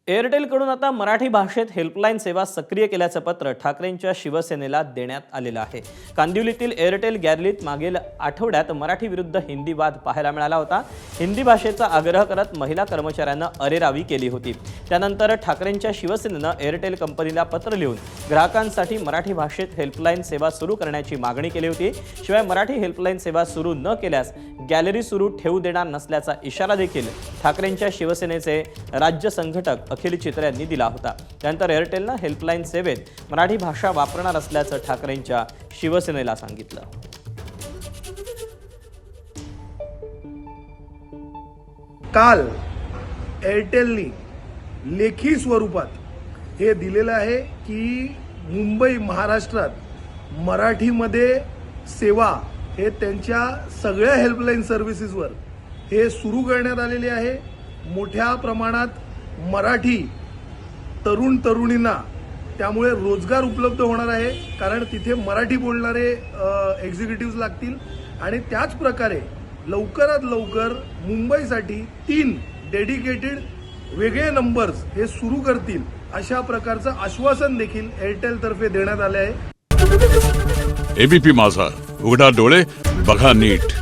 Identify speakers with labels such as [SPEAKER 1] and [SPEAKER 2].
[SPEAKER 1] एअरटेलकडून आता मराठी भाषेत हेल्पलाईन सेवा सक्रिय केल्याचं पत्र ठाकरेंच्या शिवसेनेला देण्यात आलेलं आहे। कांदिवलीतील एअरटेल गॅलरीत मागील आठवड्यात मराठी विरुद्ध हिंदी वाद पाहायला मिळाला होता। हिंदी भाषेचा आग्रह करत महिला कर्मचाऱ्यांना अरेरावी केली होती। त्यानंतर ठाकरेंच्या शिवसेनेनं एअरटेल कंपनीला पत्र लिहून ग्राहकांसाठी मराठी भाषेत हेल्पलाईन सेवा सुरू करण्याची मागणी केली होती। शिवाय मराठी हेल्पलाईन सेवा सुरू न केल्यास गॅलरी सुरू ठेवू देणार नसल्याचा इशारा देखील ठाकरेंच्या शिवसेनेचे राज्य संघटक अखिल चित्रे यांनी दिला होता। त्यानंतर एअरटेलनं हेल्पलाईन सेवेत मराठी भाषा वापरणार असल्याचं ठाकरेंच्या शिवसेनेला सांगितलं।
[SPEAKER 2] काल एअरटेलनी लेखी स्वरूपात हे दिलेलं आहे की मुंबई महाराष्ट्रात मराठीमध्ये सेवा हे त्यांच्या सगळ्या हेल्पलाईन सर्व्हिसेसवर हे सुरू करण्यात आलेले आहे। मोठ्या प्रमाणात मराठी तरुण तरुणींना त्यामुळे रोजगार उपलब्ध होणार आहे, कारण तिथे मराठी बोलणारे एक्झिक्युटिव्ह लागतील आणि त्याच प्रकारे लवकरात लवकर मुंबईसाठी 3 डेडिकेटेड वेगळे नंबर्स हे सुरू करतील अशा प्रकारचं आश्वासन देखील एअरटेल तर्फे देण्यात आले आहे।
[SPEAKER 3] एबीपी माझा, उघडा डोळे बघा नीट।